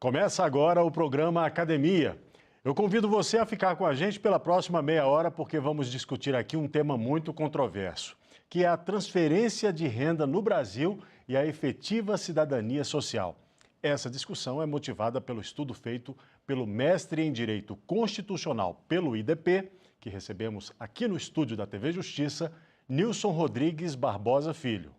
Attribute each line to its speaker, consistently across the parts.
Speaker 1: Começa agora o programa Academia. Eu convido você a ficar com a gente pela próxima meia hora, porque vamos discutir aqui um tema muito controverso, que é a transferência de renda no Brasil e a efetiva cidadania social. Essa discussão é motivada pelo estudo feito pelo mestre em Direito Constitucional pelo IDP, que recebemos aqui no estúdio da TV Justiça, Nilson Rodrigues Barbosa Filho.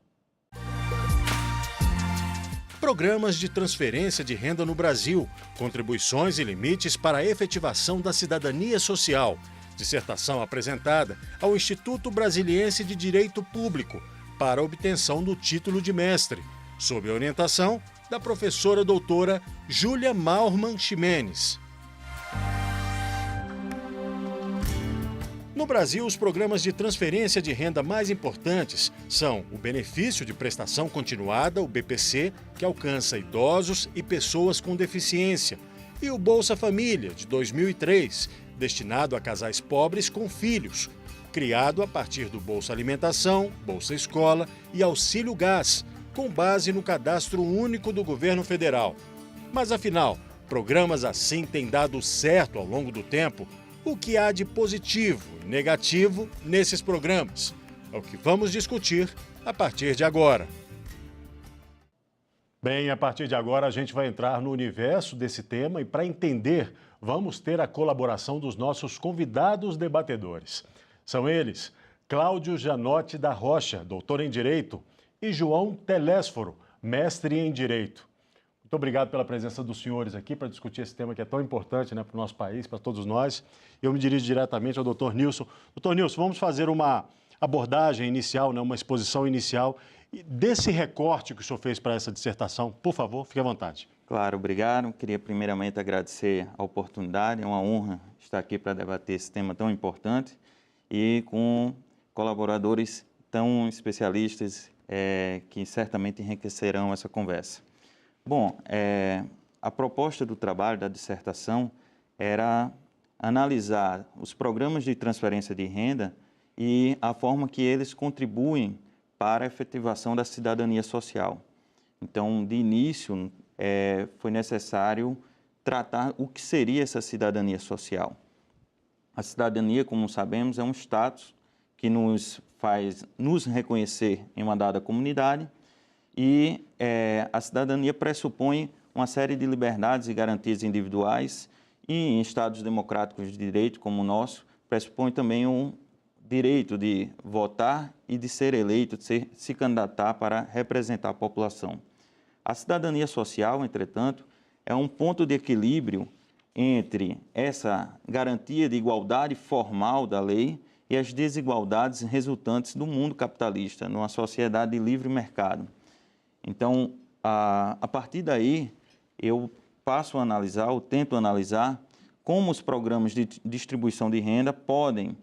Speaker 1: Programas de transferência de renda no Brasil, contribuições e limites para a efetivação da cidadania social. Dissertação apresentada ao Instituto Brasiliense de Direito Público para a obtenção do título de mestre, sob a orientação da professora doutora Júlia Maurman Ximenes. No Brasil, os programas de transferência de renda mais importantes são o Benefício de Prestação Continuada, o BPC, que alcança idosos e pessoas com deficiência, e o Bolsa Família, de 2003, destinado a casais pobres com filhos, criado a partir do Bolsa Alimentação, Bolsa Escola e Auxílio Gás, com base no Cadastro Único do Governo Federal. Mas, afinal, programas assim têm dado certo ao longo do tempo? O que há de positivo e negativo nesses programas? É o que vamos discutir a partir de agora. Bem, a partir de agora a gente vai entrar no universo desse tema e, para entender, vamos ter a colaboração dos nossos convidados debatedores. São eles Cláudio Janotti da Rocha, doutor em Direito, e João Telésforo, mestre em Direito. Muito obrigado pela presença dos senhores aqui para discutir esse tema que é tão importante, para o nosso país, para todos nós. Eu me dirijo diretamente ao doutor Nilson. Doutor Nilson, vamos fazer uma abordagem inicial, uma exposição inicial desse recorte que o senhor fez para essa dissertação. Por favor, fique à vontade.
Speaker 2: Claro, obrigado. Queria primeiramente agradecer a oportunidade. É uma honra estar aqui para debater esse tema tão importante e com colaboradores tão especialistas que certamente enriquecerão essa conversa. Bom, a proposta do trabalho, da dissertação, era analisar os programas de transferência de renda e a forma que eles contribuem para a efetivação da cidadania social. Então, de início, foi necessário tratar o que seria essa cidadania social. A cidadania, como sabemos, é um status que nos faz nos reconhecer em uma dada comunidade e a cidadania pressupõe uma série de liberdades e garantias individuais e em estados democráticos de direito como o nosso, pressupõe também um direito de votar e de ser eleito, de se candidatar para representar a população. A cidadania social, entretanto, é um ponto de equilíbrio entre essa garantia de igualdade formal da lei e as desigualdades resultantes do mundo capitalista, numa sociedade de livre mercado. Então, a partir daí, eu passo a analisar, ou tento analisar, como os programas de distribuição de renda podem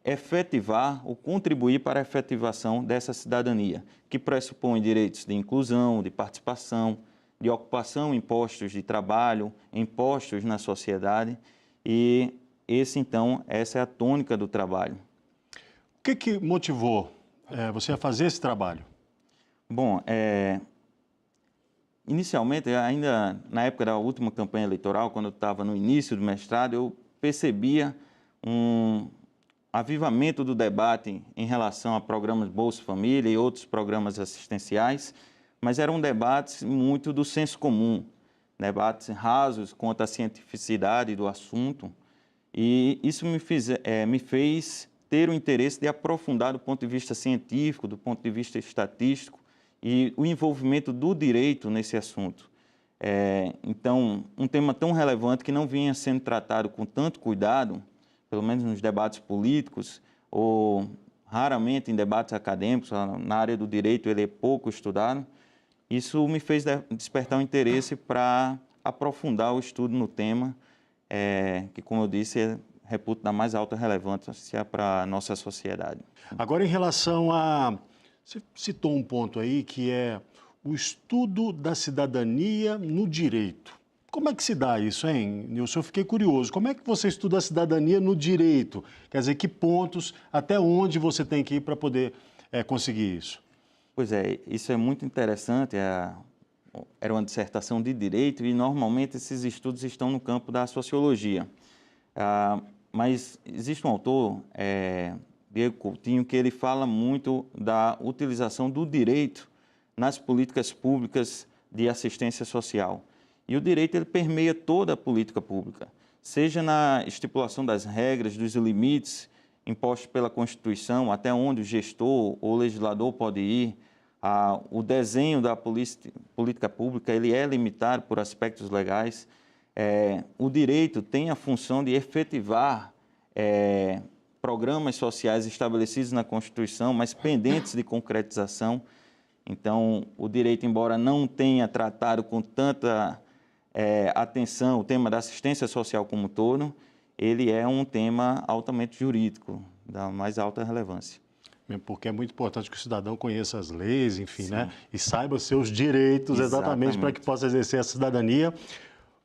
Speaker 2: efetivar ou contribuir para a efetivação dessa cidadania, que pressupõe direitos de inclusão, de participação, de ocupação em postos de trabalho, em postos na sociedade, e essa é a tônica do trabalho.
Speaker 1: O que motivou você a fazer esse trabalho?
Speaker 2: Bom, inicialmente, ainda na época da última campanha eleitoral, quando eu estava no início do mestrado, eu percebia um avivamento do debate em relação a programas Bolsa Família e outros programas assistenciais, mas eram debates muito do senso comum, debates rasos quanto à cientificidade do assunto, e isso me fez ter o interesse de aprofundar do ponto de vista científico, do ponto de vista estatístico, e o envolvimento do direito nesse assunto. Então, um tema tão relevante que não vinha sendo tratado com tanto cuidado, pelo menos nos debates políticos, ou raramente em debates acadêmicos, na área do direito ele é pouco estudado, isso me fez despertar o interesse para aprofundar o estudo no tema, que, como eu disse, reputo da mais alta relevância para a nossa sociedade.
Speaker 1: Agora, em relação a... Você citou um ponto aí que é o estudo da cidadania no direito. Como é que se dá isso, hein, Nilson? Eu fiquei curioso. Como é que você estuda a cidadania no direito? Quer dizer, que pontos, até onde você tem que ir para poder conseguir isso?
Speaker 2: Pois é, isso é muito interessante. era uma dissertação de Direito e, normalmente, esses estudos estão no campo da Sociologia. Mas existe um autor, Diego Coutinho, que ele fala muito da utilização do direito nas políticas públicas de assistência social. E o direito ele permeia toda a política pública, seja na estipulação das regras, dos limites impostos pela Constituição, até onde o gestor ou o legislador pode ir. O desenho da política pública ele é limitado por aspectos legais. O direito tem a função de efetivar programas sociais estabelecidos na Constituição, mas pendentes de concretização. Então, o direito, embora não tenha tratado com tanta atenção o tema da assistência social como um todo, ele é um tema altamente jurídico, da mais alta relevância.
Speaker 1: Porque é muito importante que o cidadão conheça as leis, enfim, né? E saiba os seus direitos exatamente para que possa exercer a cidadania.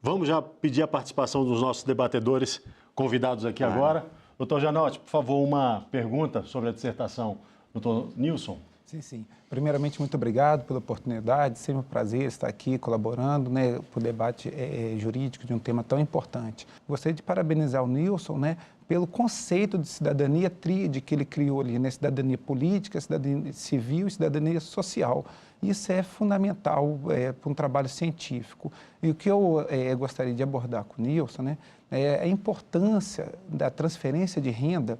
Speaker 1: Vamos já pedir a participação dos nossos debatedores convidados aqui agora. Doutor Janotti, por favor, uma pergunta sobre a dissertação. Doutor Nilson.
Speaker 3: Sim. Primeiramente, muito obrigado pela oportunidade. Sempre um prazer estar aqui colaborando, né, para o debate jurídico de um tema tão importante. Gostaria de parabenizar o Nilson, né, pelo conceito de cidadania tríade que ele criou ali, né, cidadania política, cidadania civil e cidadania social. Isso é fundamental para um trabalho científico. E o que eu gostaria de abordar com o Nilson, né, é a importância da transferência de renda.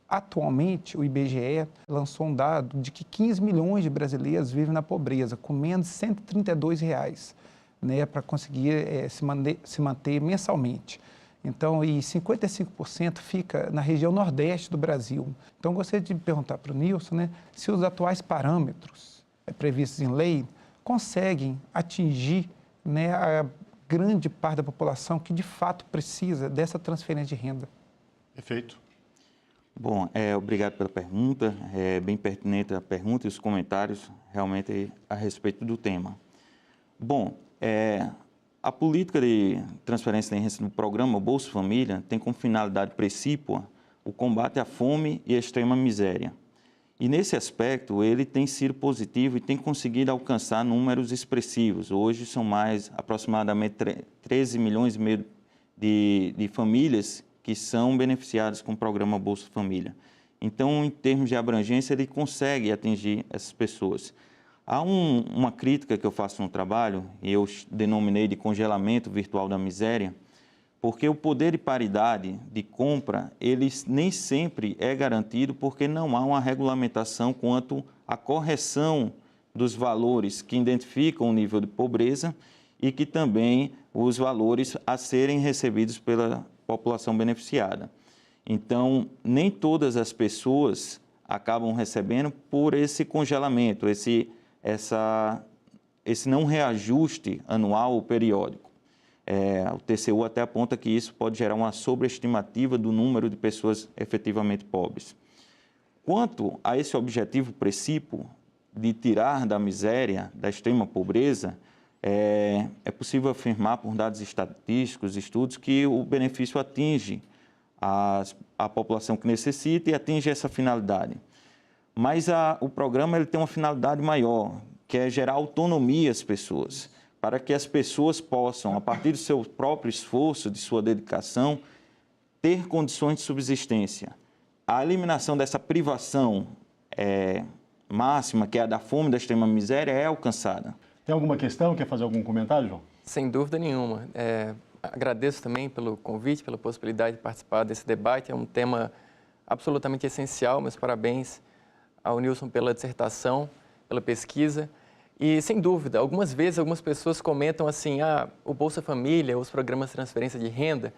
Speaker 3: Atualmente, o IBGE lançou um dado de que 15 milhões de brasileiros vivem na pobreza, com menos de R$ 132, né, para conseguir se manter mensalmente. Então, e 55% fica na região nordeste do Brasil. Então, eu gostaria de perguntar para o Nilson, né, se os atuais parâmetros previstos em lei conseguem atingir, né, a grande parte da população que, de fato, precisa dessa transferência de renda.
Speaker 1: Perfeito.
Speaker 2: Bom, obrigado pela pergunta, é bem pertinente a pergunta e os comentários realmente a respeito do tema. Bom, a política de transferência de renda do programa Bolsa Família tem como finalidade principal o combate à fome e à extrema miséria. E nesse aspecto ele tem sido positivo e tem conseguido alcançar números expressivos. Hoje são mais aproximadamente 13 milhões e meio de famílias que são beneficiados com o programa Bolsa Família. Então, em termos de abrangência, ele consegue atingir essas pessoas. Há uma crítica que eu faço no trabalho, e eu denominei de congelamento virtual da miséria, porque o poder de paridade de compra, ele nem sempre é garantido porque não há uma regulamentação quanto à correção dos valores que identificam o nível de pobreza e que também os valores a serem recebidos pela população beneficiada. Então, nem todas as pessoas acabam recebendo por esse congelamento, esse não reajuste anual ou periódico. O TCU até aponta que isso pode gerar uma sobreestimativa do número de pessoas efetivamente pobres. Quanto a esse objetivo principal de tirar da miséria, da extrema pobreza, é possível afirmar por dados estatísticos, estudos, que o benefício atinge a população que necessita e atinge essa finalidade. Mas o programa ele tem uma finalidade maior, que é gerar autonomia às pessoas, para que as pessoas possam, a partir do seu próprio esforço, de sua dedicação, ter condições de subsistência. A eliminação dessa privação máxima, que é a da fome e da extrema miséria, é alcançada.
Speaker 1: Tem alguma questão? Quer fazer algum comentário, João?
Speaker 4: Sem dúvida nenhuma. Agradeço também pelo convite, pela possibilidade de participar desse debate. É um tema absolutamente essencial. Meus parabéns ao Nilson pela dissertação, pela pesquisa. E, sem dúvida, algumas vezes algumas pessoas comentam assim, o Bolsa Família, os programas de transferência de renda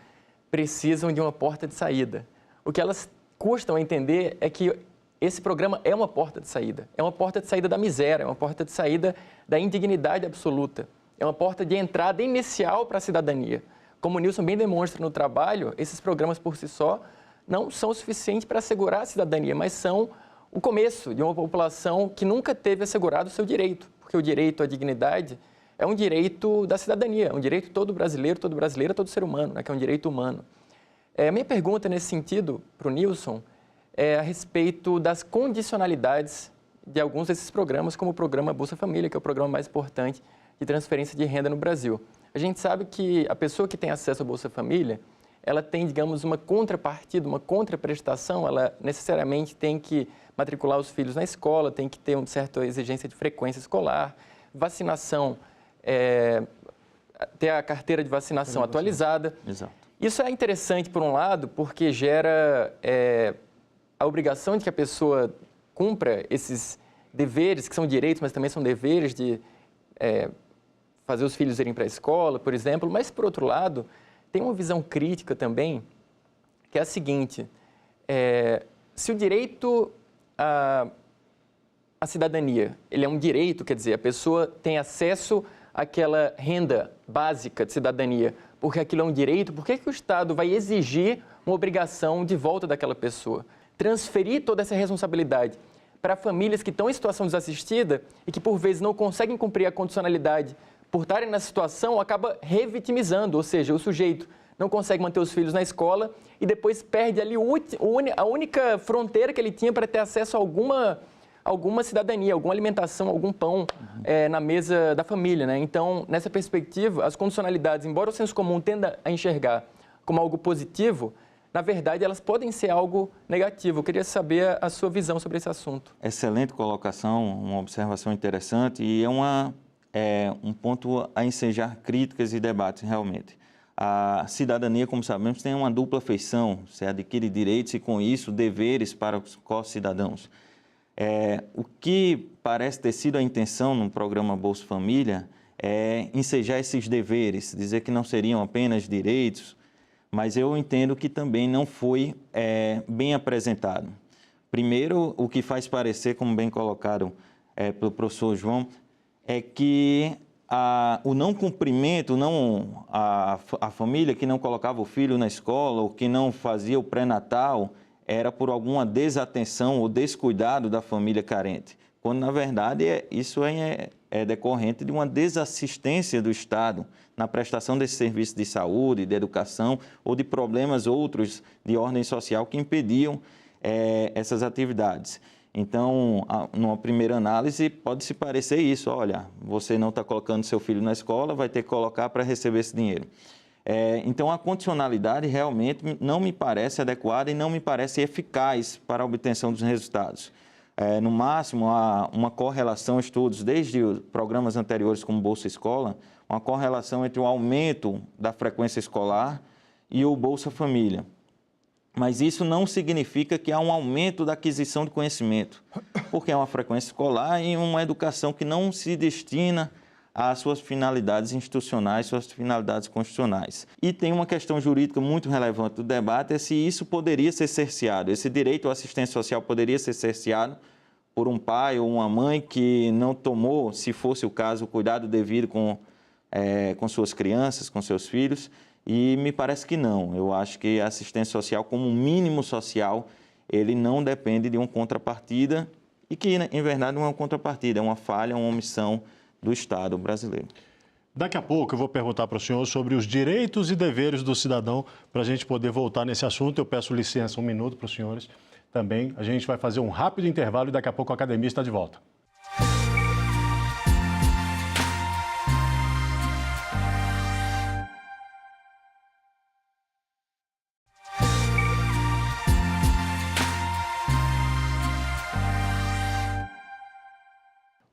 Speaker 4: precisam de uma porta de saída. O que elas custam a entender é que esse programa é uma porta de saída. É uma porta de saída da miséria, é uma porta de saída da indignidade absoluta. É uma porta de entrada inicial para a cidadania. Como o Nilson bem demonstra no trabalho, esses programas por si só não são suficientes para assegurar a cidadania, mas são o começo de uma população que nunca teve assegurado o seu direito. Porque o direito à dignidade é um direito da cidadania, é um direito todo brasileiro, todo brasileira, todo ser humano, né, que é um direito humano. A minha pergunta nesse sentido para o Nilson é a respeito das condicionalidades de alguns desses programas, como o programa Bolsa Família, que é o programa mais importante de transferência de renda no Brasil. A gente sabe que a pessoa que tem acesso ao Bolsa Família, ela tem, digamos, uma contrapartida, uma contraprestação, ela necessariamente tem que matricular os filhos na escola, tem que ter uma certa exigência de frequência escolar, vacinação, ter a carteira de vacinação atualizada.
Speaker 2: Exato.
Speaker 4: Isso é interessante, por um lado, porque gera a obrigação de que a pessoa cumpra esses deveres, que são direitos, mas também são deveres de fazer os filhos irem para a escola, por exemplo. Mas, por outro lado, tem uma visão crítica também, que é a seguinte: se o direito à cidadania, ele é um direito, quer dizer, a pessoa tem acesso àquela renda básica de cidadania, porque aquilo é um direito, por que o Estado vai exigir uma obrigação de volta daquela pessoa? Transferir toda essa responsabilidade para famílias que estão em situação desassistida e que, por vezes, não conseguem cumprir a condicionalidade por estarem na situação, acaba revitimizando, ou seja, o sujeito não consegue manter os filhos na escola e depois perde ali a única fronteira que ele tinha para ter acesso a alguma cidadania, alguma alimentação, algum pão na mesa da família, né? Então, nessa perspectiva, as condicionalidades, embora o senso comum tenda a enxergar como algo positivo, na verdade, elas podem ser algo negativo. Eu queria saber a sua visão sobre esse assunto.
Speaker 2: Excelente colocação, uma observação interessante e é um ponto a ensejar críticas e debates realmente. A cidadania, como sabemos, tem uma dupla feição. Você adquire direitos e, com isso, deveres para os co-cidadãos. O que parece ter sido a intenção no programa Bolsa Família é ensejar esses deveres, dizer que não seriam apenas direitos, mas eu entendo que também não foi bem apresentado. Primeiro, o que faz parecer, como bem colocado pelo professor João, é que o não cumprimento, a família que não colocava o filho na escola ou que não fazia o pré-natal era por alguma desatenção ou descuidado da família carente, quando, na verdade, isso é decorrente de uma desassistência do Estado na prestação desse serviço de saúde, de educação ou de problemas outros de ordem social que impediam essas atividades. Então, numa primeira análise, pode-se parecer isso: olha, você não está colocando seu filho na escola, vai ter que colocar para receber esse dinheiro. Então, a condicionalidade realmente não me parece adequada e não me parece eficaz para a obtenção dos resultados. No máximo, há uma correlação, estudos desde os programas anteriores como Bolsa Escola, uma correlação entre o aumento da frequência escolar e o Bolsa Família. Mas isso não significa que há um aumento da aquisição de conhecimento, porque é uma frequência escolar e uma educação que não se destina às suas finalidades institucionais, suas finalidades constitucionais. E tem uma questão jurídica muito relevante do debate, é se isso poderia ser cerceado, esse direito à assistência social poderia ser cerceado por um pai ou uma mãe que não tomou, se fosse o caso, o cuidado devido com suas crianças, com seus filhos. E me parece que não. Eu acho que a assistência social, como um mínimo social, ele não depende de uma contrapartida e que, em verdade, não é uma contrapartida, é uma falha, uma omissão do Estado brasileiro.
Speaker 1: Daqui a pouco eu vou perguntar para o senhor sobre os direitos e deveres do cidadão para a gente poder voltar nesse assunto. Eu peço licença um minuto para os senhores também. A gente vai fazer um rápido intervalo e daqui a pouco a academia está de volta.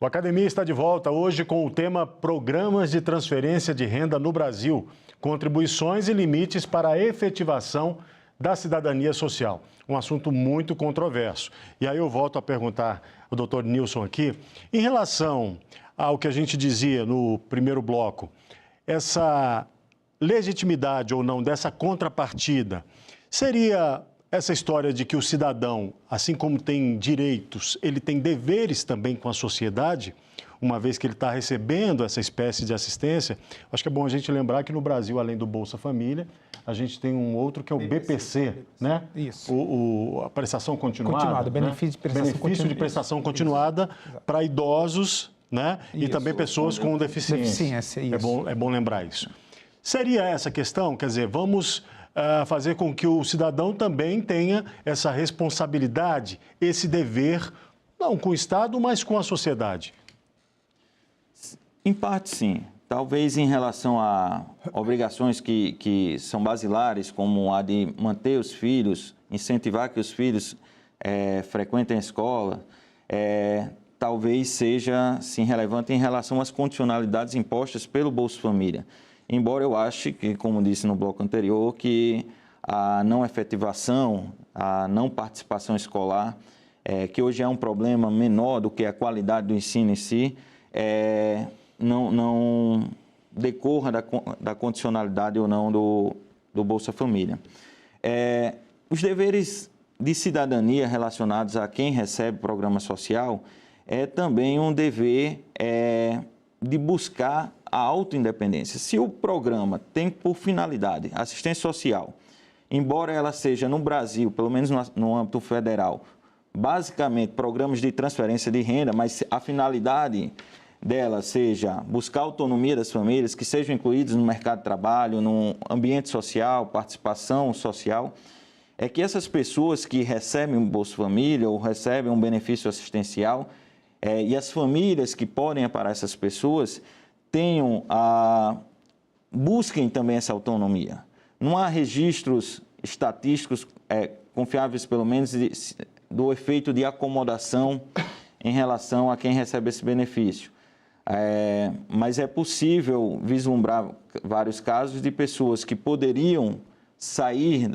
Speaker 1: O Academia está de volta hoje com o tema Programas de Transferência de Renda no Brasil, contribuições e limites para a efetivação da cidadania social. Um assunto muito controverso. E aí eu volto a perguntar ao doutor Nilson aqui, em relação ao que a gente dizia no primeiro bloco, essa legitimidade ou não dessa contrapartida, seria essa história de que o cidadão, assim como tem direitos, ele tem deveres também com a sociedade, uma vez que ele está recebendo essa espécie de assistência. Acho que é bom a gente lembrar que no Brasil, além do Bolsa Família, a gente tem um outro que é o BPC, né?
Speaker 3: Isso.
Speaker 1: A prestação continuada.
Speaker 3: Benefício de prestação
Speaker 1: continuada. Benefício de prestação continuada para idosos, né? E também pessoas com deficiência. É bom lembrar isso. Seria essa questão? Quer dizer, vamos fazer com que o cidadão também tenha essa responsabilidade, esse dever, não com o Estado, mas com a sociedade.
Speaker 2: Em parte, sim. Talvez em relação a obrigações que são basilares, como a de manter os filhos, incentivar que os filhos frequentem a escola, talvez seja, sim, relevante em relação às condicionalidades impostas pelo Bolsa Família. Embora eu ache que, como disse no bloco anterior, que a não efetivação, a não participação escolar, que hoje é um problema menor do que a qualidade do ensino em si, não decorra da condicionalidade ou não do Bolsa Família. Os deveres de cidadania relacionados a quem recebe programa social é também um dever de buscar a autoindependência. Se o programa tem por finalidade assistência social, embora ela seja no Brasil, pelo menos no âmbito federal, basicamente programas de transferência de renda, mas a finalidade dela seja buscar a autonomia das famílias, que sejam incluídos no mercado de trabalho, no ambiente social, participação social, é que essas pessoas que recebem um Bolsa Família ou recebem um benefício assistencial, e as famílias que podem amparar essas pessoas, busquem também essa autonomia. Não há registros estatísticos confiáveis, pelo menos, do efeito de acomodação em relação a quem recebe esse benefício. Mas é possível vislumbrar vários casos de pessoas que poderiam sair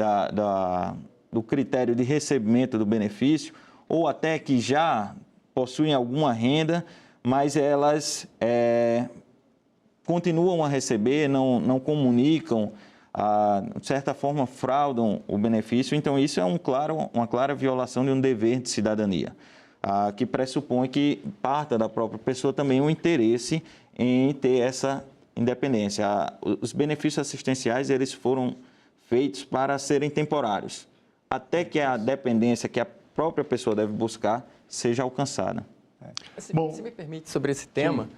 Speaker 2: do critério de recebimento do benefício ou até que já possuem alguma renda, mas elas continuam a receber, não comunicam, de certa forma fraudam o benefício. Então, isso é uma clara violação de um dever de cidadania, que pressupõe que parta da própria pessoa também o interesse em ter essa independência. Os benefícios assistenciais, eles foram feitos para serem temporários, até que a dependência que a própria pessoa deve buscar seja alcançada.
Speaker 4: Se me permite, sobre esse tema,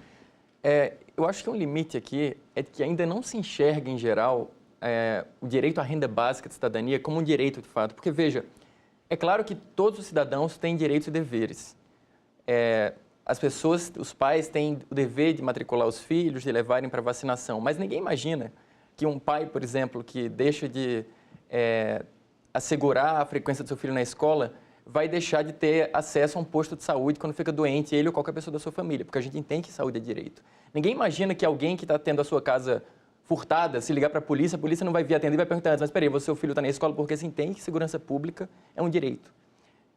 Speaker 4: eu acho que um limite aqui é que ainda não se enxerga, em geral, o direito à renda básica de cidadania como um direito de fato. Porque, veja, é claro que todos os cidadãos têm direitos e deveres. As pessoas, os pais têm o dever de matricular os filhos, de levarem para vacinação, mas ninguém imagina que um pai, por exemplo, que deixa de assegurar a frequência do seu filho na escola, vai deixar de ter acesso a um posto de saúde quando fica doente, ele ou qualquer pessoa da sua família, porque a gente entende que saúde é direito. Ninguém imagina que alguém que está tendo a sua casa furtada, se ligar para a polícia não vai vir atender e vai perguntar antes, mas peraí, seu filho está na escola, porque se entende que segurança pública é um direito.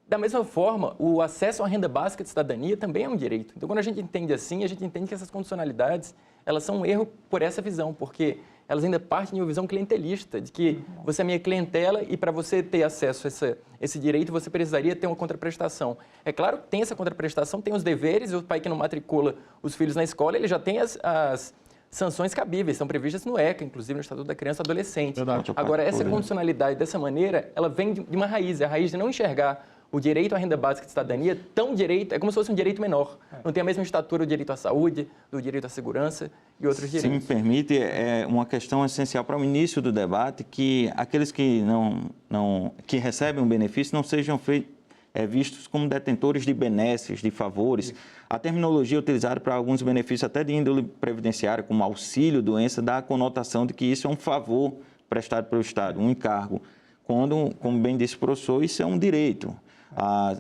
Speaker 4: Da mesma forma, o acesso à renda básica de cidadania também é um direito. Então, quando a gente entende assim, a gente entende que essas condicionalidades, elas são um erro por essa visão, porque elas ainda partem de uma visão clientelista, de que você é minha clientela e para você ter acesso a esse direito, você precisaria ter uma contraprestação. É claro que tem essa contraprestação, tem os deveres, e o pai que não matricula os filhos na escola, ele já tem as sanções cabíveis, são previstas no ECA, inclusive no Estatuto da Criança e do Adolescente.
Speaker 1: Verdade.
Speaker 4: Agora, essa condicionalidade dessa maneira, ela vem de uma raiz, é a raiz de não enxergar o direito à renda básica de cidadania tão direito, é como se fosse um direito menor. Não tem a mesma estatura do direito à saúde, do direito à segurança e outros direitos.
Speaker 2: Se me permite, é uma questão essencial para o início do debate, que aqueles que que recebem um benefício não sejam vistos como detentores de benesses, de favores. A terminologia utilizada para alguns benefícios, até de índole previdenciária, como auxílio-doença, dá a conotação de que isso é um favor prestado pelo Estado, um encargo. Quando, como bem disse o professor, isso é um direito.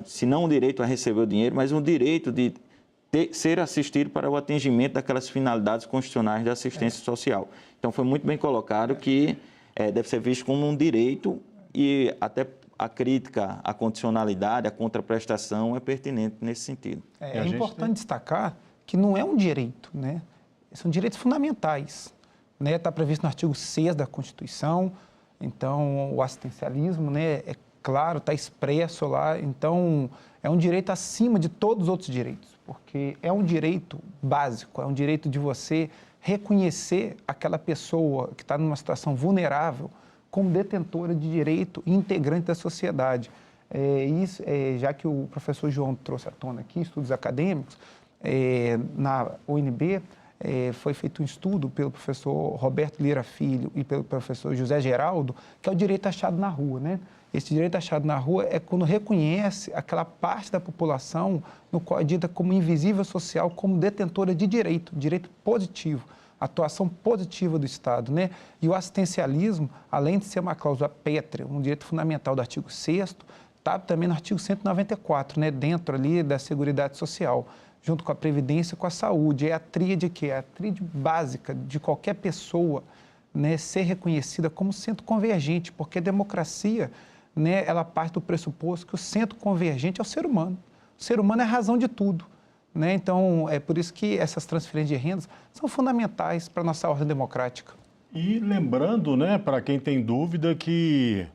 Speaker 2: Se não um direito a receber o dinheiro, mas um direito de ser assistido para o atingimento daquelas finalidades constitucionais da assistência social. Então, foi muito bem colocado que deve ser visto como um direito e até a crítica, a condicionalidade, a contraprestação é pertinente nesse sentido.
Speaker 3: É importante destacar que não é um direito, né? São direitos fundamentais. Né? Está previsto no artigo 6º da Constituição, então o assistencialismo, né, é claro, está expresso lá, então é um direito acima de todos os outros direitos, porque é um direito básico, é um direito de você reconhecer aquela pessoa que está numa situação vulnerável como detentora de direito e integrante da sociedade. Já que o professor João trouxe à tona aqui, estudos acadêmicos, na UNB, foi feito um estudo pelo professor Roberto Lira Filho e pelo professor José Geraldo, que é o direito achado na rua, né? Esse direito achado na rua é quando reconhece aquela parte da população no qual é dita como invisível social, como detentora de direito positivo, atuação positiva do Estado, né? E o assistencialismo, além de ser uma cláusula pétrea, um direito fundamental do artigo 6º, está também no artigo 194, né? Dentro ali da Seguridade Social, junto com a Previdência e com a Saúde. É a tríade que é a tríade básica de qualquer pessoa, né, ser reconhecida como centro convergente, porque a democracia, né, ela parte do pressuposto que o centro convergente é o ser humano. O ser humano é a razão de tudo, né? Então, é por isso que essas transferências de rendas são fundamentais para a nossa ordem democrática.
Speaker 1: E lembrando, né, para quem tem dúvida, que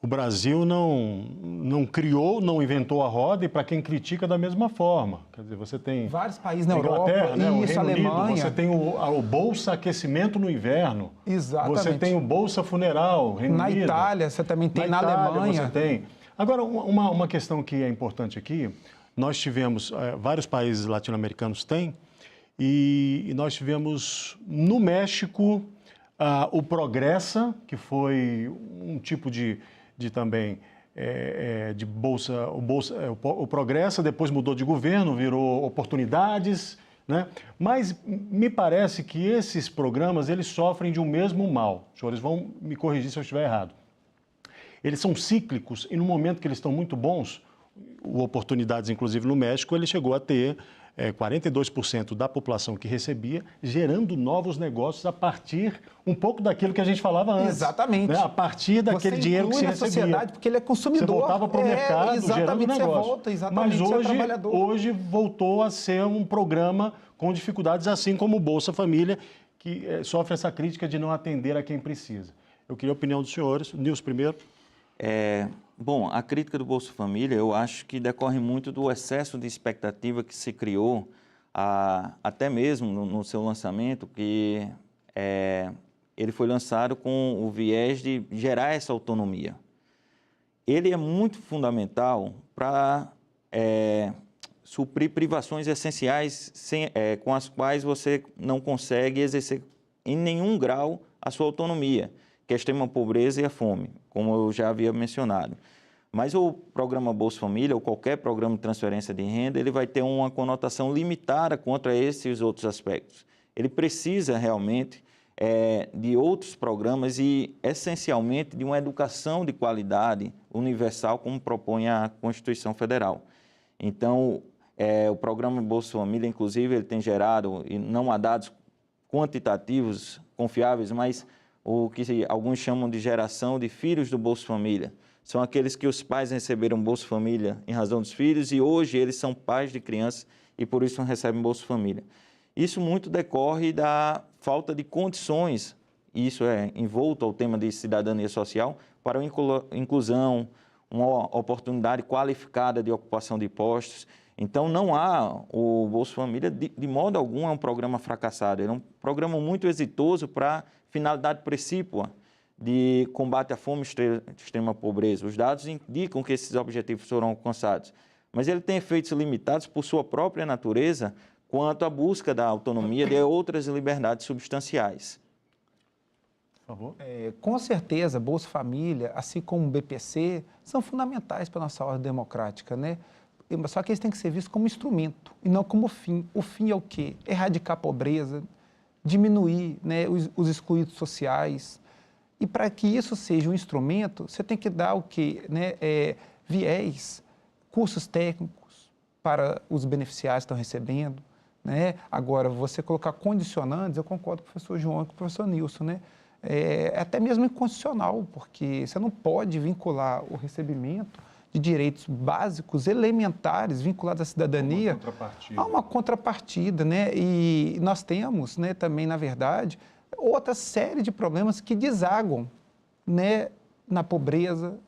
Speaker 1: o Brasil não criou, não inventou a roda, e para quem critica da mesma forma. Quer dizer, você tem
Speaker 3: vários países na
Speaker 1: Inglaterra,
Speaker 3: Europa,
Speaker 1: né,
Speaker 3: isso,
Speaker 1: o Reino
Speaker 3: Alemanha.
Speaker 1: Unido, você tem o Bolsa Aquecimento no inverno.
Speaker 3: Exatamente.
Speaker 1: Você tem o Bolsa Funeral, Reino
Speaker 3: Na
Speaker 1: Unido.
Speaker 3: Itália, você também tem, na
Speaker 1: Itália,
Speaker 3: Alemanha.
Speaker 1: Você tem. Agora, uma questão que é importante aqui, nós tivemos, vários países latino-americanos têm, e nós tivemos no México o Progressa, que foi um tipo de também de bolsa, o Progressa depois mudou de governo, virou Oportunidades, né? Mas me parece que esses programas, eles sofrem de um mesmo mal. Os senhores vão me corrigir se eu estiver errado. Eles são cíclicos e no momento que eles estão muito bons, o Oportunidades, inclusive no México, ele chegou a ter 42% da população que recebia, gerando novos negócios a partir um pouco daquilo que a gente falava antes.
Speaker 3: Exatamente.
Speaker 1: Né? A partir daquele dinheiro que se recebia.
Speaker 3: Sociedade, porque ele é consumidor.
Speaker 1: Você voltava para o mercado, gerando negócio.
Speaker 3: Você volta, exatamente,
Speaker 1: mas hoje voltou a ser um programa com dificuldades, assim como o Bolsa Família, que sofre essa crítica de não atender a quem precisa. Eu queria a opinião dos senhores. Nilson, primeiro.
Speaker 2: Bom, a crítica do Bolsa Família, eu acho que decorre muito do excesso de expectativa que se criou, até mesmo no seu lançamento, que ele foi lançado com o viés de gerar essa autonomia. Ele é muito fundamental para suprir privações essenciais com as quais você não consegue exercer em nenhum grau a sua autonomia, que é a extrema pobreza e a fome, como eu já havia mencionado. Mas o programa Bolsa Família, ou qualquer programa de transferência de renda, ele vai ter uma conotação limitada contra esses outros aspectos. Ele precisa realmente de outros programas e, essencialmente, de uma educação de qualidade universal, como propõe a Constituição Federal. Então, o programa Bolsa Família, inclusive, ele tem gerado, e não há dados quantitativos confiáveis, mas o que alguns chamam de geração de filhos do Bolsa Família. São aqueles que os pais receberam Bolsa Família em razão dos filhos e hoje eles são pais de crianças e por isso não recebem Bolsa Família. Isso muito decorre da falta de condições, e isso é envolto ao tema de cidadania social, para uma inclusão, uma oportunidade qualificada de ocupação de postos. Então, não há o Bolsa Família, de modo algum, é um programa fracassado. É um programa muito exitoso para finalidade precípua de combate à fome e extrema pobreza. Os dados indicam que esses objetivos foram alcançados, mas ele tem efeitos limitados por sua própria natureza quanto à busca da autonomia de outras liberdades substanciais.
Speaker 1: Por favor.
Speaker 3: Com certeza, Bolsa Família, assim como o BPC, são fundamentais para a nossa ordem democrática, né? Só que eles têm que ser vistos como instrumento e não como fim. O fim é o quê? Erradicar a pobreza, diminuir, né, os excluídos sociais. E para que isso seja um instrumento, você tem que dar o quê? Né? Viés, cursos técnicos para os beneficiários que estão recebendo. Né? Agora, você colocar condicionantes, eu concordo com o professor João e com o professor Nilson, né? É até mesmo inconstitucional, porque você não pode vincular o recebimento de direitos básicos, elementares, vinculados à cidadania, a uma contrapartida, né? E nós temos, né, também, na verdade, outra série de problemas que desaguam, né, na pobreza,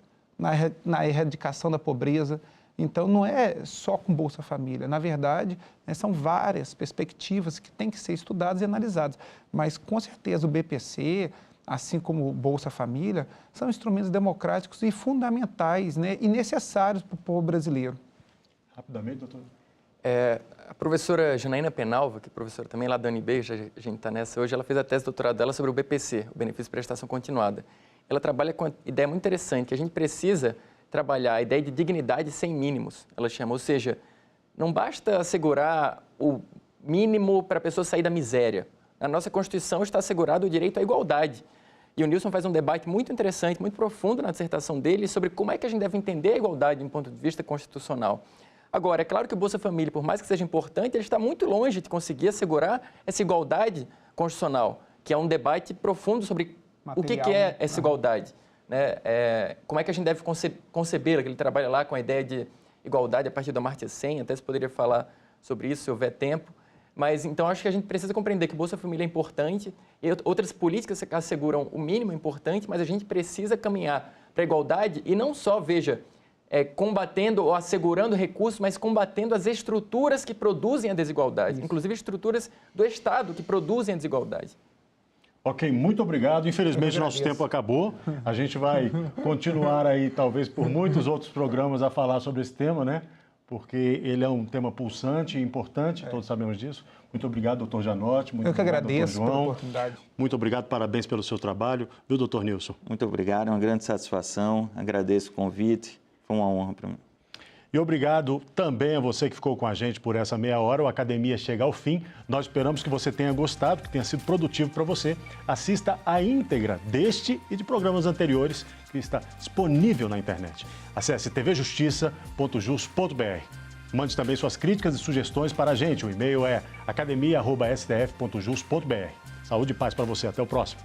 Speaker 3: na erradicação da pobreza. Então, não é só com Bolsa Família. Na verdade, né, são várias perspectivas que têm que ser estudadas e analisadas. Mas, com certeza, o BPC, assim como o Bolsa Família, são instrumentos democráticos e fundamentais, né, e necessários para o povo brasileiro.
Speaker 1: Rapidamente, doutor.
Speaker 4: A professora Janaína Penalva, que é professora também lá da UNB, a gente está nessa hoje, ela fez a tese de doutorado dela sobre o BPC, o benefício de prestação continuada. Ela trabalha com uma ideia muito interessante, que a gente precisa trabalhar a ideia de dignidade sem mínimos, ela chama, ou seja, não basta assegurar o mínimo para a pessoa sair da miséria. Na nossa Constituição está assegurado o direito à igualdade. E o Nilson faz um debate muito interessante, muito profundo na dissertação dele sobre como é que a gente deve entender a igualdade de um ponto de vista constitucional. Agora, é claro que o Bolsa Família, por mais que seja importante, ele está muito longe de conseguir assegurar essa igualdade constitucional, que é um debate profundo sobre o que é essa igualdade. Né? Como é que a gente deve concebê-la, que ele trabalha lá com a ideia de igualdade a partir do Amartya Sen, até se poderia falar sobre isso se houver tempo. Mas, então, acho que a gente precisa compreender que o Bolsa Família é importante e outras políticas que asseguram o mínimo é importante, mas a gente precisa caminhar para a igualdade e não só, veja, combatendo ou assegurando recursos, mas combatendo as estruturas que produzem a desigualdade, inclusive estruturas do Estado que produzem a desigualdade.
Speaker 1: Ok, muito obrigado. Infelizmente, nosso tempo acabou. A gente vai continuar aí, talvez, por muitos outros programas a falar sobre esse tema, né? Porque ele é um tema pulsante e importante, todos sabemos disso. Muito obrigado, doutor Janotti. Muito
Speaker 3: Eu que
Speaker 1: obrigado,
Speaker 3: agradeço
Speaker 1: doutor João.
Speaker 3: pela oportunidade.
Speaker 1: Muito obrigado, parabéns pelo seu trabalho. Viu, doutor Nilson?
Speaker 2: Muito obrigado, é uma grande satisfação. Agradeço o convite, foi uma honra para mim.
Speaker 1: E obrigado também a você que ficou com a gente por essa meia hora. O Academia chega ao fim. Nós esperamos que você tenha gostado, que tenha sido produtivo para você. Assista a íntegra deste e de programas anteriores que está disponível na internet. Acesse tvjustiça.jus.br. Mande também suas críticas e sugestões para a gente. O e-mail é academia@stf.jus.br. Saúde e paz para você. Até o próximo.